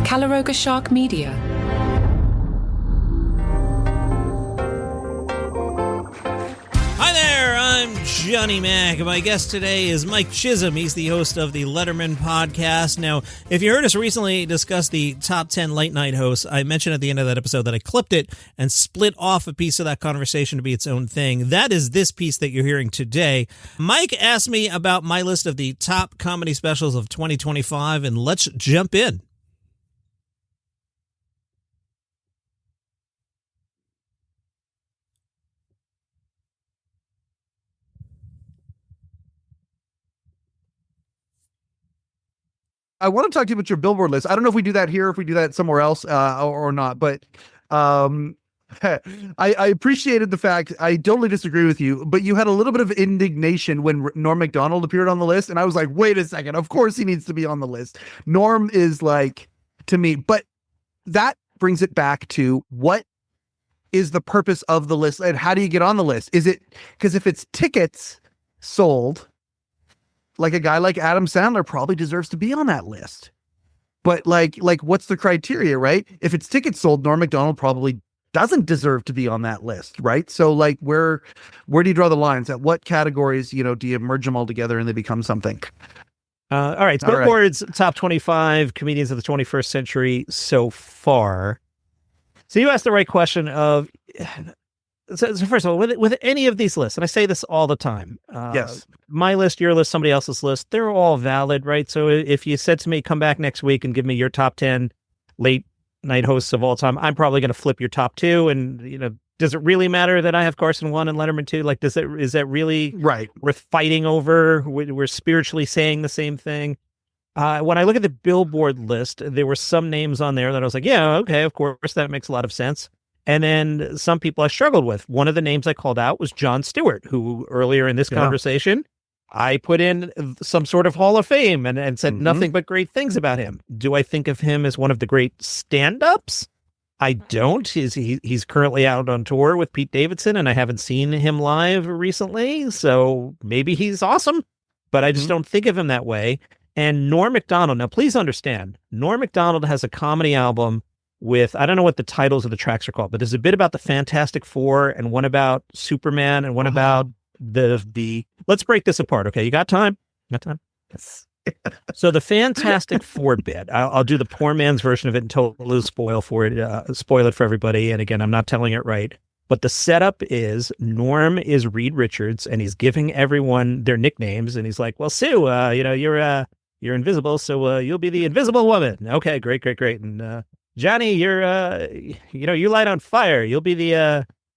Calaroga Shark Media. Hi there, I'm Johnny Mac. My guest today is Mike Chisholm. He's the host of the Letterman Podcast. Now, if you heard us recently discuss the top 10 late night hosts, I mentioned at the end of that episode that I clipped it and split off a piece of that conversation to be its own thing. That is this piece that you're hearing today. Mike asked me about my list of the top comedy specials of 2025, and let's jump in. I want to talk to you about your Billboard list. I don't know if we do that here, if we do that somewhere else or not, but I appreciated the fact, I totally disagree with you, but you had a little bit of indignation when Norm Macdonald appeared on the list. And I was like, wait a second, of course he needs to be on the list. Norm is like, to me, but that brings it back to what is the purpose of the list and how do you get on the list? Is it, because if it's tickets sold, like a guy like Adam Sandler probably deserves to be on that list. But like what's the criteria, right? If it's tickets sold, Norm Macdonald probably doesn't deserve to be on that list, right? So like where do you draw the lines? At what categories, do you merge them all together and they become something? All right. Billboard's top 25 comedians of the 21st century so far. So you asked the right question of... So first of all, with any of these lists, and I say this all the time, yes, my list, your list, somebody else's list, they're all valid, right? So if you said to me, come back next week and give me your top 10 late night hosts of all time, I'm probably going to flip your top 2. And, does it really matter that I have Carson 1 and Letterman 2? Like, is that really right worth fighting over? We're spiritually saying the same thing. When I look at the Billboard list, there were some names on there that I was like, yeah, okay, of course, that makes a lot of sense. And then some people I struggled with. One of the names I called out was Jon Stewart, who earlier in this conversation, I put in some sort of Hall of Fame and said nothing but great things about him. Do I think of him as one of the great stand-ups? I don't. He's currently out on tour with Pete Davidson, and I haven't seen him live recently, so maybe he's awesome, but I just don't think of him that way. And Norm Macdonald, now please understand, Norm Macdonald has a comedy album with, I don't know what the titles of the tracks are called, but there's a bit about the Fantastic Four and one about Superman and one about the let's break this apart. Okay. You got time? Got time? Yes. So the Fantastic Four bit, I'll do the poor man's version of it and totally spoil it for everybody. And again, I'm not telling it right, but the setup is Norm is Reed Richards and he's giving everyone their nicknames. And he's like, well, Sue, you're invisible. So you'll be the Invisible Woman. Okay, great. And, Johnny, you're, you light on fire. You'll be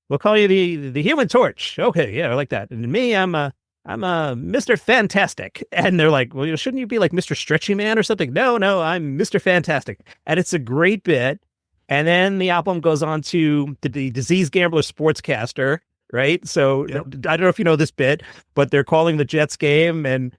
we'll call you the Human Torch. Okay, yeah, I like that. And me, I'm a Mr. Fantastic. And they're like, well, shouldn't you be like Mr. Stretchy Man or something? No, I'm Mr. Fantastic. And it's a great bit. And then the album goes on to the Disease Gambler Sportscaster, right? So I don't know if you know this bit, but they're calling the Jets game and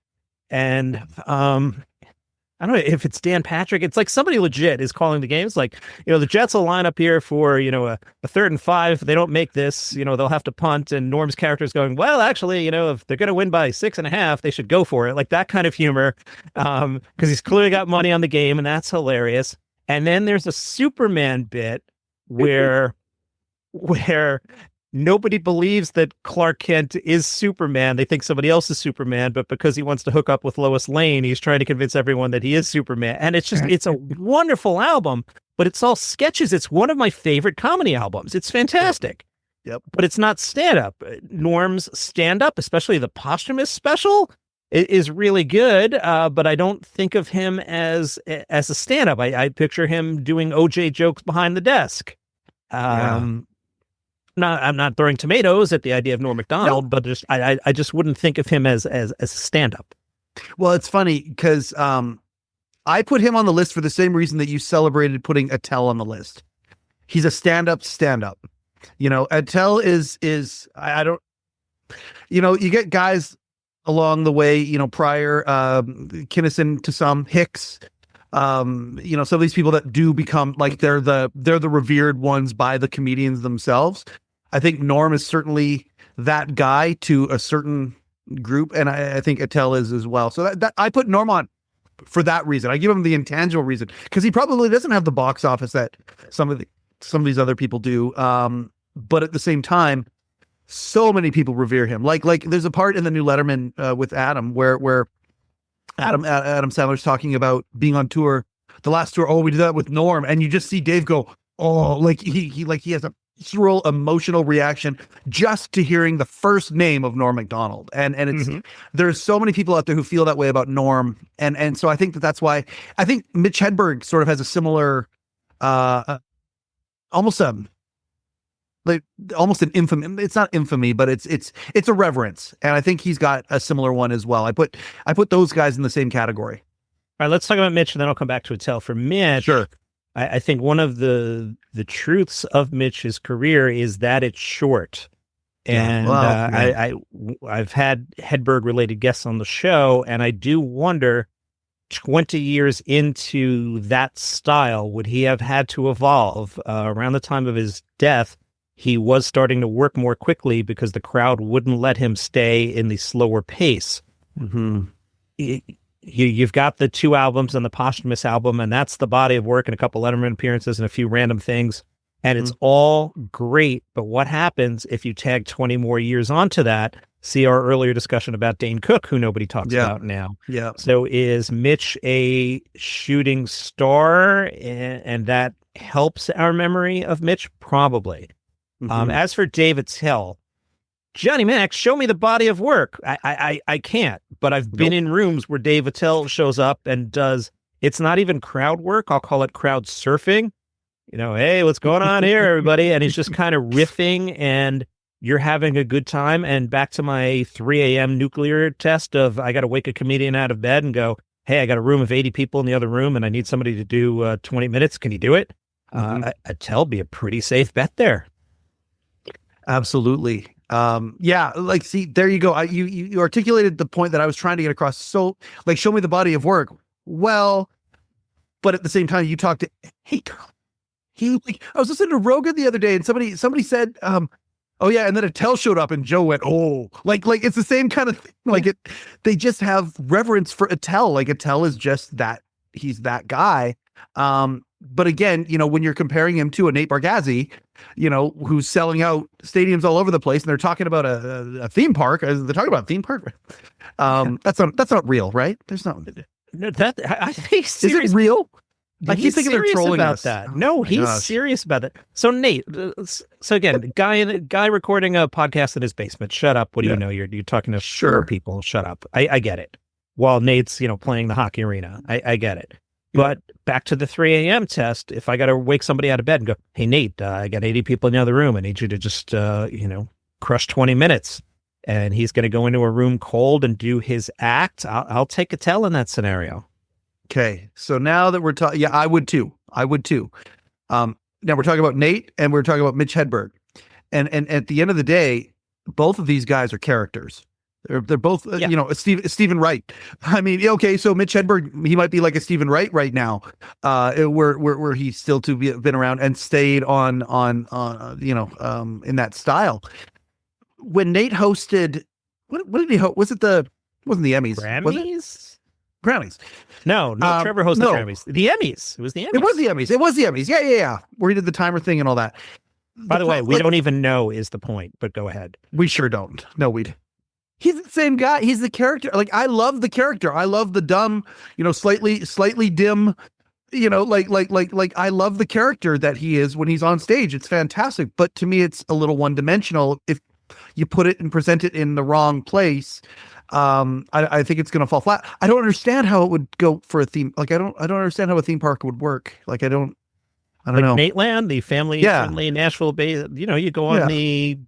I don't know if it's Dan Patrick. It's like somebody legit is calling the games. Like, the Jets will line up here for, a 3rd and 5. If they don't make this, they'll have to punt. And Norm's character is going, well, actually, if they're going to win by 6.5, they should go for it. Like that kind of humor. Because he's clearly got money on the game and that's hilarious. And then there's a Superman bit where nobody believes that Clark Kent is Superman. They think somebody else is Superman, but because he wants to hook up with Lois Lane, he's trying to convince everyone that he is Superman. And it's a wonderful album, but it's all sketches. It's one of my favorite comedy albums. It's fantastic. Yep. But it's not stand-up. Norm's stand-up, especially the posthumous special, is really good, but I don't think of him as a stand-up. I picture him doing OJ jokes behind the desk. I'm not throwing tomatoes at the idea of Norm Macdonald, but I just wouldn't think of him as a stand-up. Well, it's funny because I put him on the list for the same reason that you celebrated putting Attell on the list. He's a stand-up. Attell is I don't, you get guys along the way, Pryor, Kinnison to some, Hicks, some of these people that do become like they're the revered ones by the comedians themselves. I think Norm is certainly that guy to a certain group, and I think Attell is as well. So that I put Norm on. for that reason. I give him the intangible reason because he probably doesn't have the box office that some of these other people do. But at the same time, so many people revere him. Like there's a part in the new Letterman with Adam where Adam Sandler's talking about being on tour. The last tour, we did that with Norm, and you just see Dave go, oh, like he has a visceral emotional reaction just to hearing the first name of Norm Macdonald. And it's there's so many people out there who feel that way about Norm. And so I think that's why I think Mitch Hedberg sort of has a similar almost an infamy. It's not infamy, but it's a reverence. And I think he's got a similar one as well. I put those guys in the same category. All right, let's talk about Mitch, and then I'll come back to Attell. For Mitch, sure. I think one of the truths of Mitch's career is that it's short. And I've had Hedberg related guests on the show, and I do wonder, 20 years into that style, would he have had to evolve? Around the time of his death, he was starting to work more quickly because the crowd wouldn't let him stay in the slower pace. You've got the 2 albums and the posthumous album, and that's the body of work and a couple Letterman appearances and a few random things. And it's all great. But what happens if you tag 20 more years onto that? See our earlier discussion about Dane Cook, who nobody talks about now. Yeah. So is Mitch a shooting star, and that helps our memory of Mitch? Probably. As for Dave Attell, Johnny Mac, show me the body of work. I can't, but I've been in rooms where Dave Attell shows up and does, it's not even crowd work. I'll call it crowd surfing. Hey, what's going on here, everybody? And he's just kind of riffing, and you're having a good time. And back to my 3 a.m. nuclear test of, I got to wake a comedian out of bed and go, hey, I got a room of 80 people in the other room, and I need somebody to do 20 minutes. Can you do it? Attell be a pretty safe bet there. Absolutely. See, there you go. You articulated the point that I was trying to get across. So, show me the body of work. Well, but at the same time, you talked to, hey, girl, I was listening to Rogan the other day, and somebody said, oh yeah, and then Attell showed up, and Joe went, oh, like it's the same kind of thing. They just have reverence for Attell. Attell is just that, he's that guy. But again, when you're comparing him to a Nate Bargatze, who's selling out stadiums all over the place, and they're talking about a theme park. They're talking about a theme park. That's not real, right? There's not. No, that I think is it real? I keep thinking they're trolling about us. that. No, he's serious about it. So Nate, so again, guy recording a podcast in his basement. Shut up. What do you know? You're talking to four people. Shut up. I get it. While Nate's playing the hockey arena. I get it. But back to the 3 a.m. test, if I got to wake somebody out of bed and go, hey, Nate, I got 80 people in the other room. I need you to just, crush 20 minutes. And he's going to go into a room cold and do his act. I'll take Attell in that scenario. Okay. So now that we're talking, I would too. Now we're talking about Nate and we're talking about Mitch Hedberg. And at the end of the day, both of these guys are characters. They're both, Stephen Wright. I mean, okay, so Mitch Hedberg, he might be like a Stephen Wright right now, where he's still been around and stayed on in that style. When Nate hosted, what did he host? Wasn't the Emmys? Grammys? No, Trevor hosted Grammys. The Emmys. It was the Emmys. It was the Emmys. Yeah. Where he did the timer thing and all that. By the way, we don't even know is the point, but go ahead. We sure don't. No, he's the same guy. He's the character. I love the character. I love the dumb, slightly dim, I love the character that he is when he's on stage. It's fantastic. But to me, it's a little one-dimensional. If you put it and present it in the wrong place, I think it's going to fall flat. I don't understand how it would go for a theme. I don't understand how a theme park would work. I don't know. Nateland, the family-friendly Nashville Bay, you go on the,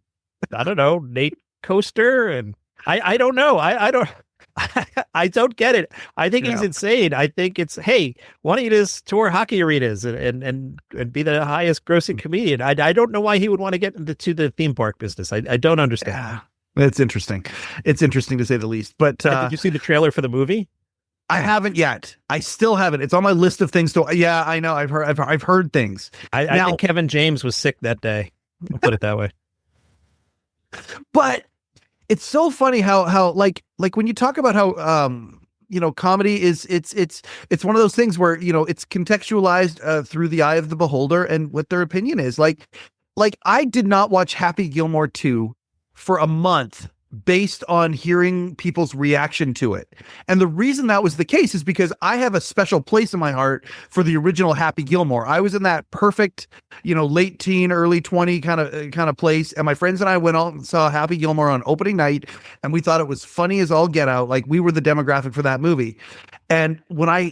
Nate coaster, and I don't know. I don't get it. I think he's insane. I think it's, hey, why don't you just tour hockey arenas and be the highest grossing comedian? I don't know why he would want to get into the theme park business. I don't understand. Yeah. It's interesting. It's interesting to say the least. But did you see the trailer for the movie? I haven't yet. I still haven't. It's on my list of things to. Yeah, I know. I've heard things. I think Kevin James was sick that day. I'll put it that way. But it's so funny how like when you talk about how comedy is it's one of those things where, it's contextualized through the eye of the beholder and what their opinion is. Like I did not watch Happy Gilmore 2 for a month based on hearing people's reaction to it. And the reason that was the case is because I have a special place in my heart for the original Happy Gilmore. I was in that perfect, late teen, early 20 kind of place. And my friends and I went out and saw Happy Gilmore on opening night, and we thought it was funny as all get out. Like, we were the demographic for that movie. And when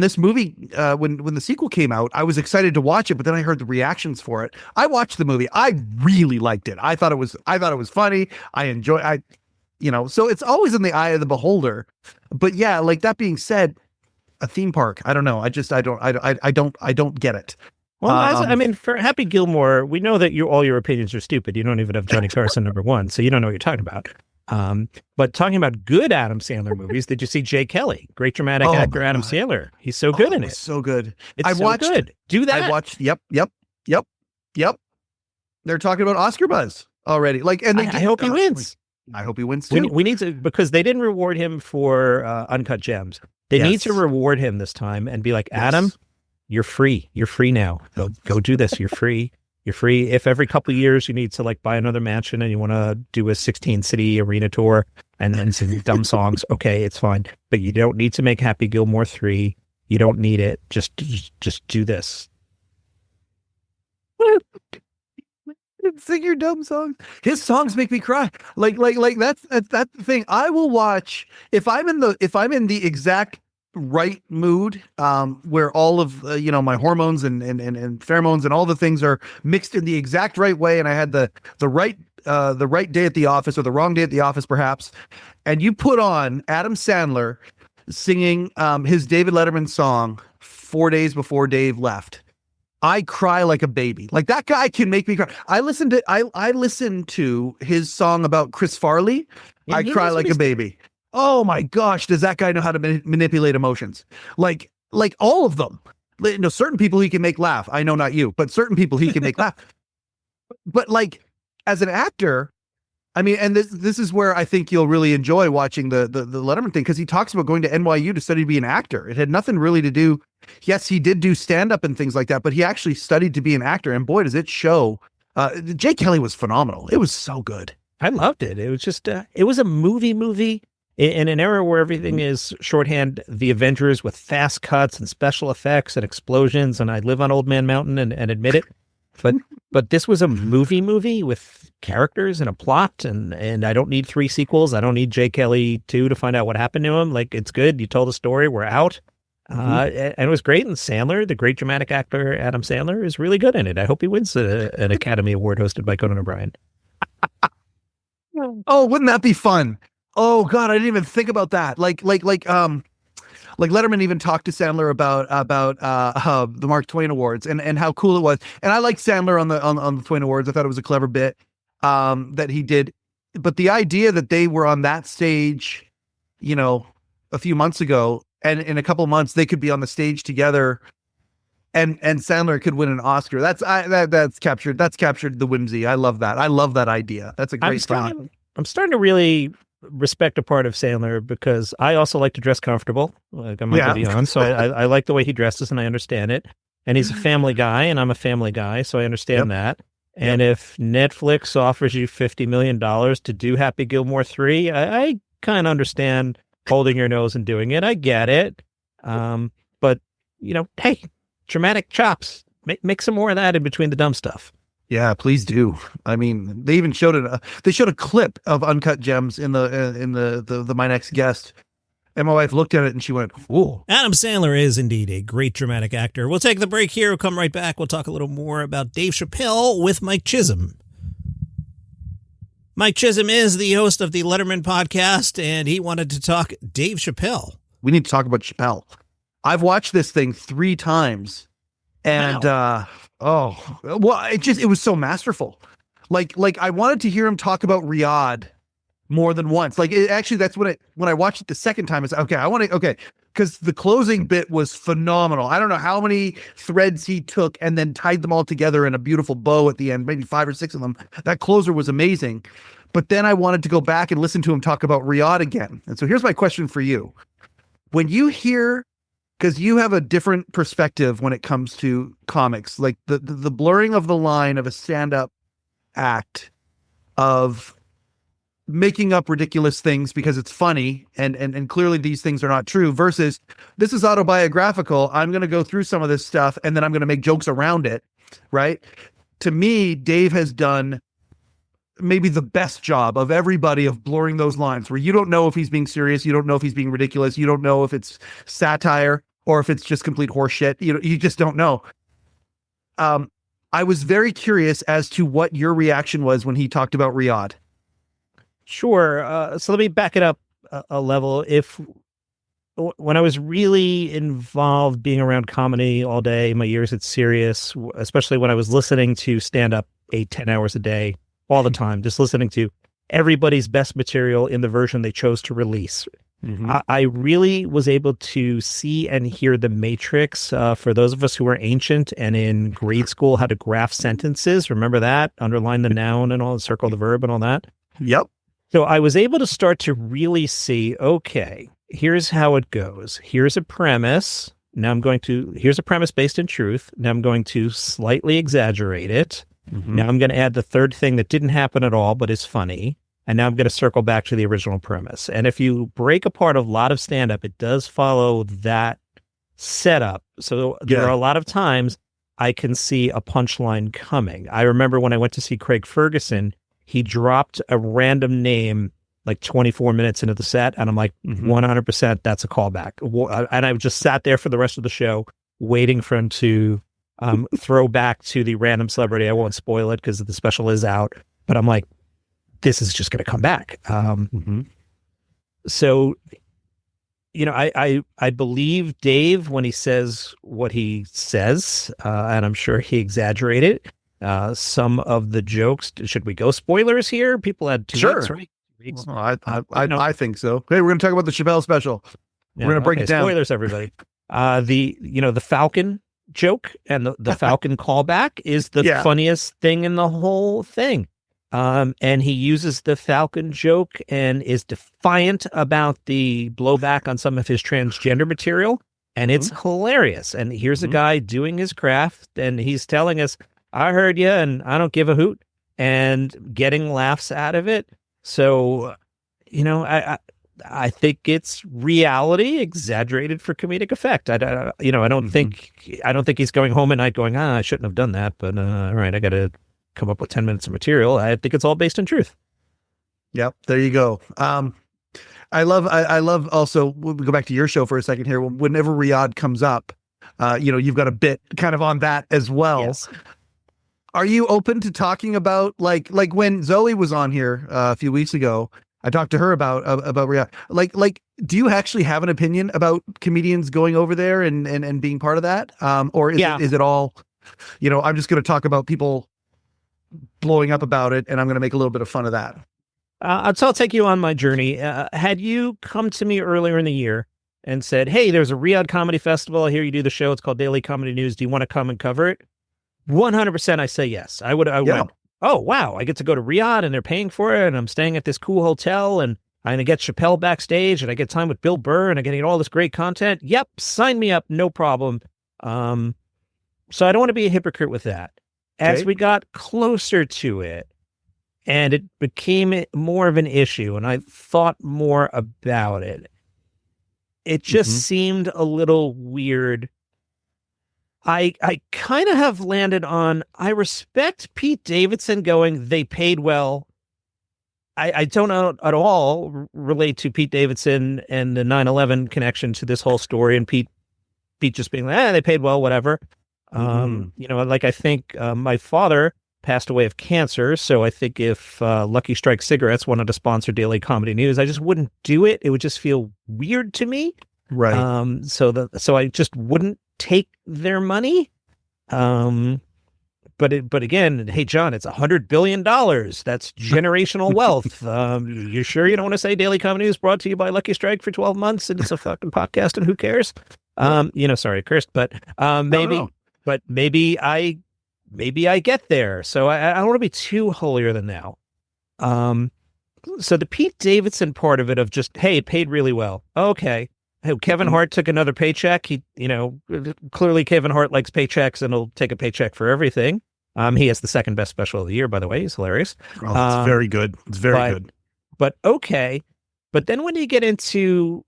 this movie, when the sequel came out, I was excited to watch it, but then I heard the reactions for it. I watched the movie. I really liked it. I thought it was funny. So it's always in the eye of the beholder. But yeah, like, that being said, a theme park, I don't know. I don't get it. Well, for Happy Gilmore, we know that all your opinions are stupid. You don't even have Johnny Carson number one, so you don't know what you're talking about. But talking about good Adam Sandler movies, did you see Jay Kelly? Great dramatic actor Adam Sandler. He's so good in it. So good. It's good. Do that. I watched. Yep. They're talking about Oscar buzz already. Like, and I hope he wins. I hope he wins too. We need to, because they didn't reward him for Uncut Gems. They need to reward him this time and be like, Adam, you're free. You're free now. Go do this. You're free. You're free. If every couple of years you need to like buy another mansion and you want to do a 16 city arena tour and some dumb songs, okay, it's fine. But you don't need to make Happy Gilmore 3. You don't need it. Just do this. Sing your dumb songs. His songs make me cry. Like that's the thing. I will watch if I'm in the exact right mood, where all of my hormones and pheromones and all the things are mixed in the exact right way, and I had the right day at the office, or the wrong day at the office perhaps, and you put on Adam Sandler singing his David Letterman song 4 days before Dave left, I cry like a baby. Like, that guy can make me cry. I listened to his song about Chris Farley. I cry like a baby. Oh my gosh, does that guy know how to manipulate emotions? Like all of them. Certain people he can make laugh. I know not you, but certain people he can make laugh. But like, as an actor, and this is where I think you'll really enjoy watching the Letterman thing, because he talks about going to NYU to study to be an actor. It had nothing really to do. Yes, he did do stand-up and things like that, but he actually studied to be an actor, and boy, does it show. Jay Kelly was phenomenal. It was so good. I loved it. It was just, it was a movie in an era where everything is shorthand, the Avengers with fast cuts and special effects and explosions. And I live on Old Man Mountain and admit it. But this was a movie with characters and a plot. And I don't need 3 sequels. I don't need Jay Kelly 2 to find out what happened to him. Like, it's good. You told a story. We're out. And it was great. And Sandler, the great dramatic actor, Adam Sandler, is really good in it. I hope he wins an Academy Award hosted by Conan O'Brien. Oh, wouldn't that be fun? Oh God, I didn't even think about that. Like Letterman even talked to Sandler about the Mark Twain Awards and how cool it was. And I liked Sandler on the Twain Awards. I thought it was a clever bit that he did. But the idea that they were on that stage, a few months ago, and in a couple of months they could be on the stage together, and Sandler could win an Oscar. That's captured the whimsy. I love that. I love that idea. That's a great thought. I'm starting to really respect a part of Sandler, because I also like to dress comfortable, like I'm not on. So I like the way he dresses, and I understand it. And he's a family guy, and I'm a family guy, so I understand that. And if Netflix offers you $50 million to do Happy Gilmore 3, I kind of understand holding your nose and doing it. I get it. But hey, dramatic chops. Make some more of that in between the dumb stuff. Yeah, please do. They even showed it. They showed a clip of Uncut Gems in the My Next Guest, and my wife looked at it and she went, "Ooh." Adam Sandler is indeed a great dramatic actor. We'll take the break here. We'll come right back. We'll talk a little more about Dave Chappelle with Mike Chisholm. Mike Chisholm is the host of the Letterman Podcast, and he wanted to talk Dave Chappelle. We need to talk about Chappelle. I've watched this thing 3 times, and it was so masterful. Like I wanted to hear him talk about Riyadh more than once. That's when I watched it the second time, it's okay. Because the closing bit was phenomenal. I don't know how many threads he took and then tied them all together in a beautiful bow at the end, maybe 5 or 6 of them. That closer was amazing. But then I wanted to go back and listen to him talk about Riyadh again. And so here's my question for you. when you hear, because you have a different perspective when it comes to comics, like the blurring of the line of a stand-up act of making up ridiculous things because it's funny and clearly these things are not true versus this is autobiographical. I'm going to go through some of this stuff and then I'm going to make jokes around it. Right. To me, Dave has done maybe the best job of everybody of blurring those lines where you don't know if he's being serious. You don't know if he's being ridiculous. You don't know if it's satire or if it's just complete horseshit. You just don't know. I was very curious as to what your reaction was when he talked about Riyadh. Sure. So let me back it up a level. When I was really involved being around comedy all day, my years at Sirius, especially when I was listening to stand-up 8-10 hours a day, all the time, just listening to everybody's best material in the version they chose to release. Mm-hmm. I really was able to see and hear the matrix for those of us who were ancient and in grade school how to graph sentences. Remember that? Underline the noun and all, circle the verb and all that. Yep. So I was able to start to really see, okay, here's how it goes. Here's a premise. Here's a premise based in truth. Now I'm going to slightly exaggerate it. Mm-hmm. Now I'm going to add the third thing that didn't happen at all, but is funny. And now I'm going to circle back to the original premise. And if you break apart a lot of stand-up, it does follow that setup. So there are a lot of times I can see a punchline coming. I remember when I went to see Craig Ferguson, he dropped a random name like 24 minutes into the set. And I'm like, 100% that's a callback. And I just sat there for the rest of the show waiting for him to throw back to the random celebrity. I won't spoil it because the special is out. But I'm like, this is just going to come back. So, I believe Dave when he says what he says, and I'm sure he exaggerated some of the jokes. Should we go spoilers here? People had 2 weeks, right? Well, I think so. Hey, we're going to talk about the Chappelle special. We're going to break it down. Spoilers, everybody. The Falcon joke and the Falcon callback is the funniest thing in the whole thing. And he uses the Falcon joke and is defiant about the blowback on some of his transgender material. And it's hilarious. And here's a guy doing his craft and he's telling us, I heard you and I don't give a hoot, and getting laughs out of it. So, I think it's reality exaggerated for comedic effect. I don't think he's going home at night going, I shouldn't have done that, but all right, I got to come up with 10 minutes of material. I think it's all based on truth. Yep. There you go. I love also, we'll go back to your show for a second here. Whenever Riyadh comes up, you've got a bit kind of on that as well. Yes. Are you open to talking about like when Zoe was on here a few weeks ago, I talked to her about Riyadh. Like, do you actually have an opinion about comedians going over there and being part of that? Or is it all, I'm just going to talk about people blowing up about it and I'm going to make a little bit of fun of that. I'll take you on my journey. Had you come to me earlier in the year and said, hey, there's a Riyadh Comedy Festival. I hear you do the show. It's called Daily Comedy News. Do you want to come and cover it? 100% I say yes. I went, oh, wow, I get to go to Riyadh and they're paying for it. And I'm staying at this cool hotel and I'm going to get Chappelle backstage and I get time with Bill Burr and I'm getting all this great content. Yep. Sign me up. No problem. So I don't want to be a hypocrite with that. As we got closer to it and it became more of an issue and I thought more about it, it just seemed a little weird. I kind of have landed on, I respect Pete Davidson going, they paid well. I don't at all relate to Pete Davidson and the 9/11 connection to this whole story and Pete just being like, they paid well, whatever. I think my father passed away of cancer. So I think if Lucky Strike Cigarettes wanted to sponsor Daily Comedy News, I just wouldn't do it. It would just feel weird to me. Right. So I just wouldn't take their money. But again, hey, John, it's $100 billion. That's generational wealth. You sure you don't want to say Daily Comedy News brought to you by Lucky Strike for 12 months and it's a fucking podcast and who cares? Sorry, I cursed, but maybe. No. But maybe I get there. So I don't want to be too holier than thou. So the Pete Davidson part of it of just, hey, it paid really well. Okay. Kevin Hart took another paycheck. He, clearly Kevin Hart likes paychecks and he'll take a paycheck for everything. He has the second best special of the year, by the way. He's hilarious. Oh, it's very good. It's very good. But okay. But then when you get into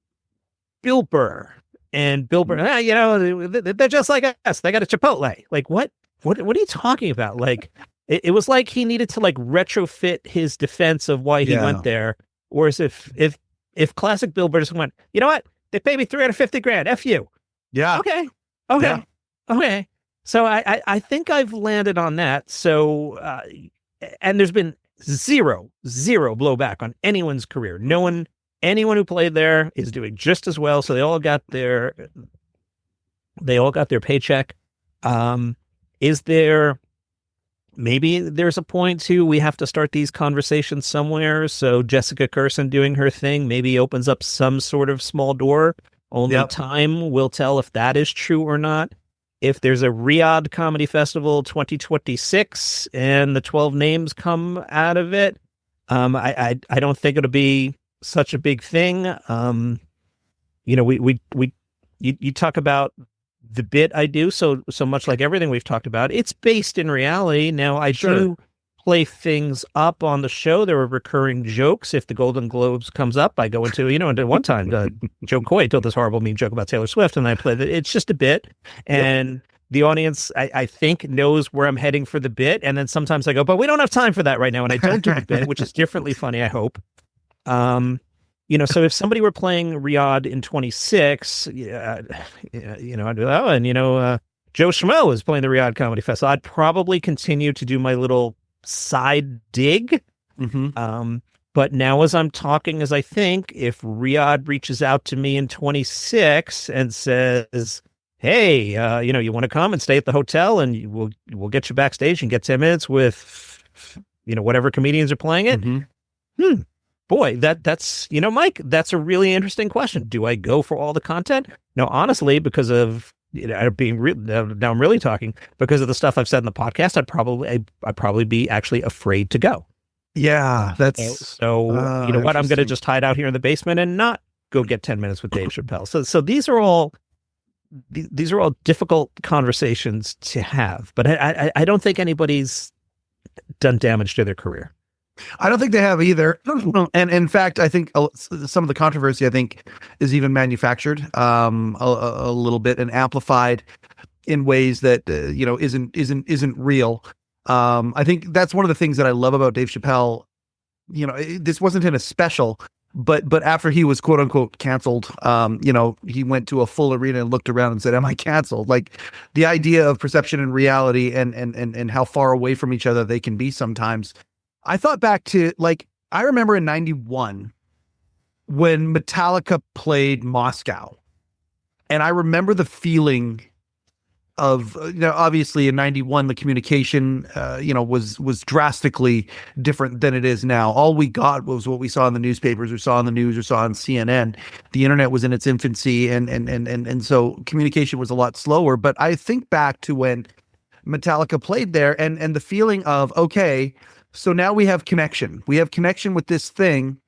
Bill Burr and Bill Burr, they're just like us. They got a Chipotle. Like, what are you talking about? Like, it was like he needed to like retrofit his defense of why he went there. Whereas if classic Bill Burr just went, you know what? They paid me $350,000. F you. Yeah. Okay. Yeah. Okay. So I think I've landed on that. So, and there's been zero blowback on anyone's career. Anyone who played there is doing just as well. So they all got their paycheck. Is there, maybe there's a point too, we have to start these conversations somewhere. So Jessica Kirson doing her thing maybe opens up some sort of small door. Only time will tell if that is true or not. If there's a Riyadh Comedy Festival 2026 and the 12 names come out of it, I don't think it'll be such a big thing. You talk about the bit I do, so much like everything we've talked about, it's based in reality. Now I do play things up on the show. There are recurring jokes. If the Golden Globes comes up, I go into, and at one time, Joe Coy told this horrible mean joke about Taylor Swift, and I played it. It's just a bit. And the audience, I think, knows where I'm heading for the bit. And then sometimes I go, but we don't have time for that right now. And I don't do the bit, which is differently funny, I hope. So if somebody were playing Riyadh in 26, I'd be like, Joe Schmo is playing the Riyadh Comedy Festival. I'd probably continue to do my little side dig. But now as I'm talking, as I think, if Riyadh reaches out to me in 26 and says, hey, you want to come and stay at the hotel and we'll get you backstage and get 10 minutes with, whatever comedians are playing it. Boy, that's, Mike, that's a really interesting question. Do I go for all the content? No, honestly, because of, now I'm really talking, because of the stuff I've said in the podcast, I'd probably be actually afraid to go. Yeah, that's so what? I'm going to just hide out here in the basement and not go get 10 minutes with Dave Chappelle. So these are all difficult conversations to have, but I don't think anybody's done damage to their career. I don't think they have either. And in fact, I think some of the controversy, is even manufactured a little bit and amplified in ways that, isn't real. I think that's one of the things that I love about Dave Chappelle. This wasn't in a special, but after he was quote unquote canceled, he went to a full arena and looked around and said, am I canceled? Like the idea of perception and reality and how far away from each other they can be sometimes. I thought back to, I remember in 91 when Metallica played Moscow. And I remember the feeling of, obviously in 91, the communication, was drastically different than it is now. All we got was what we saw in the newspapers, or saw on the news, or saw on CNN. The internet was in its infancy. And so communication was a lot slower. But I think back to when Metallica played there and the feeling of, okay, so now we have connection. We have connection with this thing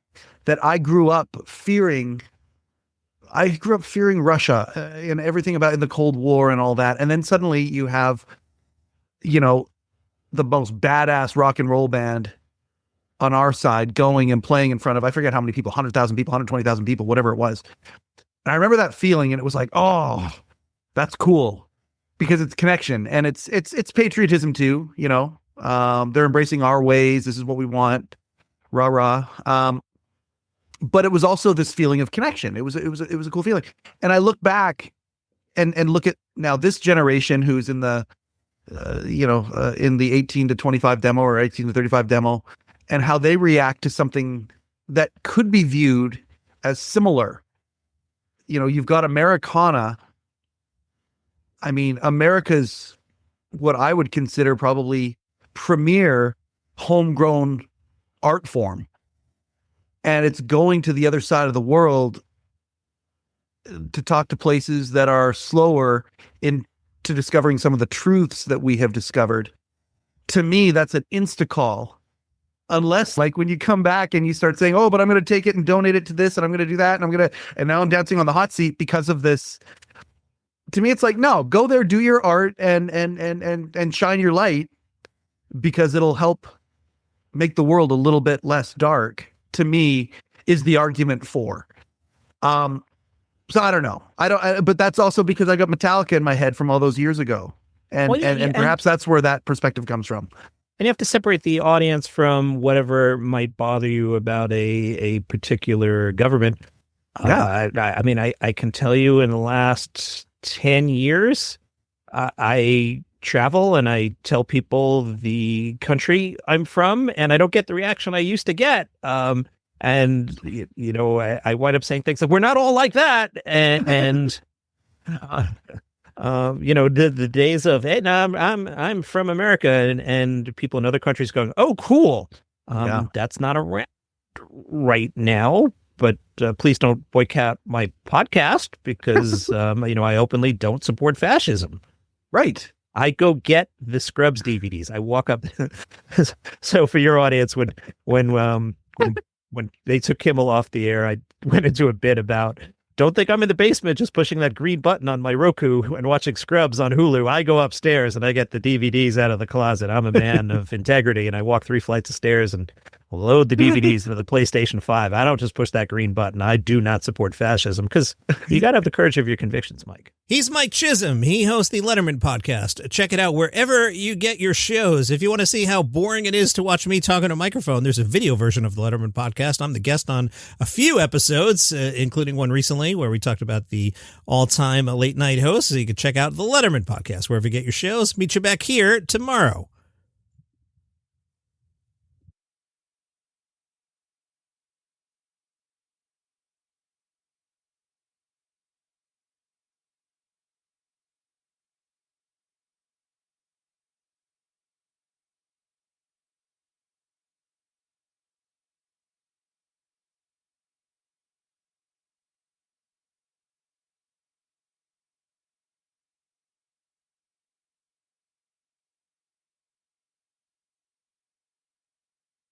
that I grew up fearing. I grew up fearing Russia and everything about in the Cold War and all that. And then suddenly you have, the most badass rock and roll band on our side going and playing in front of, I forget how many people, 100,000 people, 120,000 people, whatever it was. And I remember that feeling, and it was like, oh, that's cool, because it's connection and it's patriotism too, they're embracing our ways. This is what we want. Rah, rah. But it was also this feeling of connection. It was a cool feeling. And I look back and look at now this generation who's in the, in the 18 to 25 demo or 18 to 35 demo, and how they react to something that could be viewed as similar. You've got Americana. I mean, America's what I would consider probably premier homegrown art form. And it's going to the other side of the world to talk to places that are slower into discovering some of the truths that we have discovered. To me, that's an insta call unless like when you come back and you start saying, oh, but I'm going to take it and donate it to this and I'm going to do that and now I'm dancing on the hot seat because of this. To me, it's like, no, go there, do your art and shine your light, because it'll help make the world a little bit less dark, to me, is the argument for. So I don't know. But that's also because I got Metallica in my head from all those years ago. And perhaps that's where that perspective comes from. And you have to separate the audience from whatever might bother you about a particular government. Yeah. I mean, I can tell you in the last 10 years, I travel and I tell people the country I'm from, and I don't get the reaction I used to get. And you know, I wind up saying things like, "We're not all like that," and you know, the days of, "Hey, no, I'm from America," and people in other countries going, "Oh, cool." That's not around right now. But please don't boycott my podcast, because you know, I openly don't support fascism. Right. I go get the Scrubs DVDs. I walk up. So for your audience, when they took Kimmel off the air, I went into a bit about, don't think I'm in the basement just pushing that green button on my Roku and watching Scrubs on Hulu. I go upstairs and I get the DVDs out of the closet. I'm a man of integrity, and I walk 3 flights of stairs and load the DVDs into the PlayStation 5. I don't just push that green button. I do not support fascism, because you got to have the courage of your convictions, Mike. He's Mike Chisholm. He hosts the Letterman Podcast. Check it out wherever you get your shows. If you want to see how boring it is to watch me talk on a microphone, there's a video version of the Letterman Podcast. I'm the guest on a few episodes, including one recently where we talked about the all-time late-night hosts. So you can check out the Letterman Podcast wherever you get your shows. Meet you back here tomorrow.